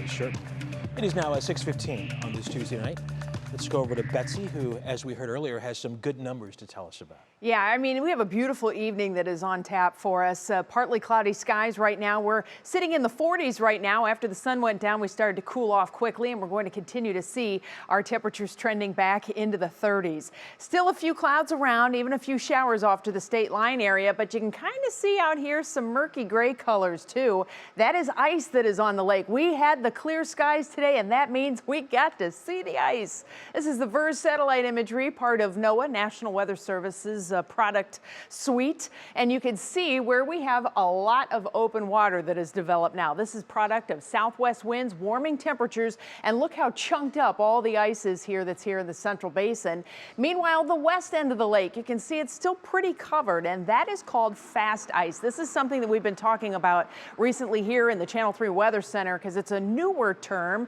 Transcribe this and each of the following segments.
definitely sure. It is now 6:15 on this Tuesday night. Let's go over to Betsy, who, as we heard earlier, has some good numbers to tell us about. Yeah, I mean, we have a beautiful evening that is on tap for us. Partly cloudy skies right now. We're sitting in the 40s right now. After the sun went down, we started to cool off quickly, and we're going to continue to see our temperatures trending back into the 30s. Still a few clouds around, even a few showers off to the state line area, but you can kind of see out here some murky gray colors too. That is ice that is on the lake. We had the clear skies today, and that means we got to see the ice. This is the VERS satellite imagery, part of NOAA, National Weather Service's product suite. And you can see where we have a lot of open water that has developed now. This is product of southwest winds, warming temperatures, and look how chunked up all the ice is here that's here in the central basin. Meanwhile, the west end of the lake, you can see it's still pretty covered, and that is called fast ice. This is something that we've been talking about recently here in the Channel 3 Weather Center because it's a newer term,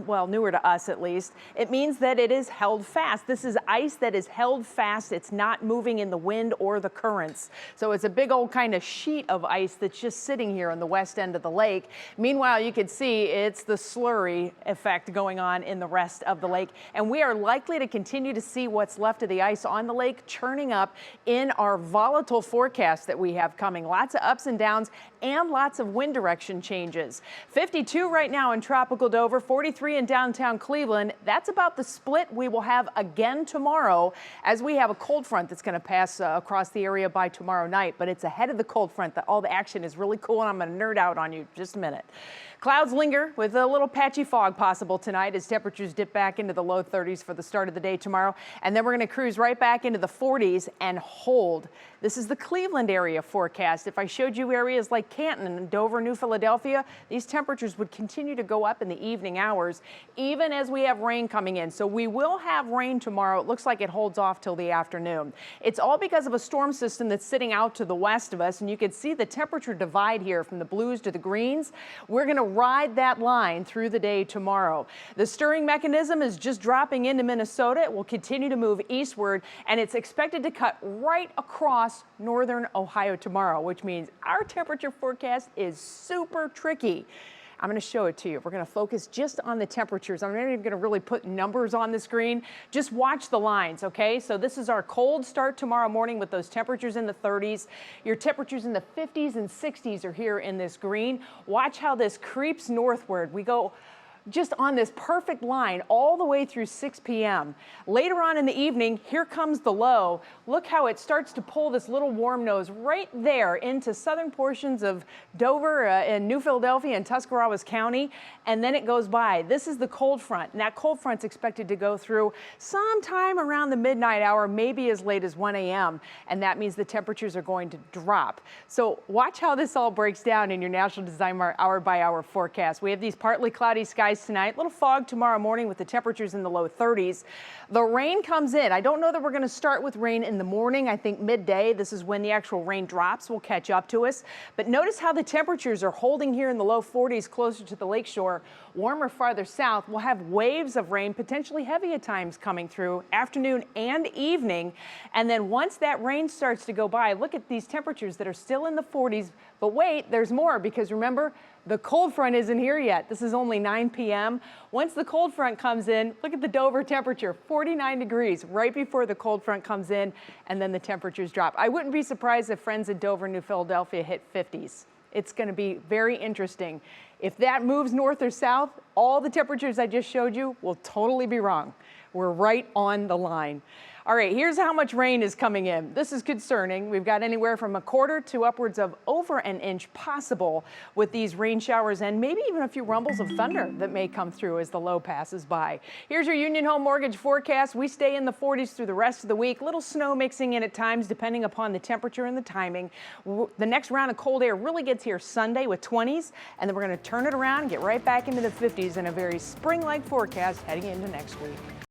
well, newer to us at least. It means that it is held fast. This is ice that is held fast. It's not moving in the wind or the currents. So it's a big old kind of sheet of ice that's just sitting here on the west end of the lake. Meanwhile, you can see it's the slurry effect going on in the rest of the lake. And we are likely to continue to see what's left of the ice on the lake churning up in our volatile forecast that we have coming. Lots of ups and downs and lots of wind direction changes. 52 right now in tropical Dover, 43 in downtown Cleveland. That's about the split we will have again tomorrow as we have a cold front that's going to pass across the area by tomorrow night, but it's ahead of the cold front that all the action is really cool, and I'm going to nerd out on you just a minute. Clouds linger with a little patchy fog possible tonight as temperatures dip back into the low 30s for the start of the day tomorrow, and then we're going to cruise right back into the 40s and hold. This is the Cleveland area forecast. If I showed you areas like Canton and Dover, New Philadelphia, these temperatures would continue to go up in the evening hours, even as we have rain coming in. So we will have rain tomorrow. It looks like it holds off till the afternoon. It's all because of a storm system that's sitting out to the west of us, and you can see the temperature divide here from the blues to the greens. We're going to ride that line through the day tomorrow. The stirring mechanism is just dropping into Minnesota. It will continue to move eastward, and it's expected to cut right across northern Ohio tomorrow, which means our temperature forecast is super tricky. I'm going to show it to you. We're going to focus just on the temperatures. I'm not even going to really put numbers on the screen. Just watch the lines, okay? So this is our cold start tomorrow morning with those temperatures in the 30s. Your temperatures in the 50s and 60s are here in this green. Watch how this creeps northward. We go just on this perfect line all the way through 6 p.m. Later on in the evening, here comes the low. Look how it starts to pull this little warm nose right there into southern portions of Dover and New Philadelphia and Tuscarawas County, and then it goes by. This is the cold front, and that cold front's expected to go through sometime around the midnight hour, maybe as late as 1 a.m., and that means the temperatures are going to drop. So watch how this all breaks down in your National Design Mart hour-by-hour forecast. We have these partly cloudy skies tonight, little fog tomorrow morning with the temperatures in the low 30s. The rain comes in. I don't know that we're going to start with rain in the morning. I think midday, this is when the actual rain drops will catch up to us. But notice how the temperatures are holding here in the low 40s closer to the lakeshore. Warmer farther south, we'll have waves of rain, potentially heavy at times coming through afternoon and evening. And then once that rain starts to go by, look at these temperatures that are still in the 40s. But wait, there's more, because remember, the cold front isn't here yet. This is only 9 p.m. Once the cold front comes in, look at the Dover temperature, 49 degrees right before the cold front comes in, and then the temperatures drop. I wouldn't be surprised if friends in Dover, New Philadelphia hit 50s. It's going to be very interesting. If that moves north or south, all the temperatures I just showed you will totally be wrong. We're right on the line. All right, here's how much rain is coming in. This is concerning. We've got anywhere from a quarter to upwards of over an inch possible with these rain showers and maybe even a few rumbles of thunder that may come through as the low passes by. Here's your Union Home Mortgage forecast. We stay in the 40s through the rest of the week. Little snow mixing in at times depending upon the temperature and the timing. The next round of cold air really gets here Sunday with 20s, and then we're going to turn it around and get right back into the 50s in a very spring-like forecast heading into next week.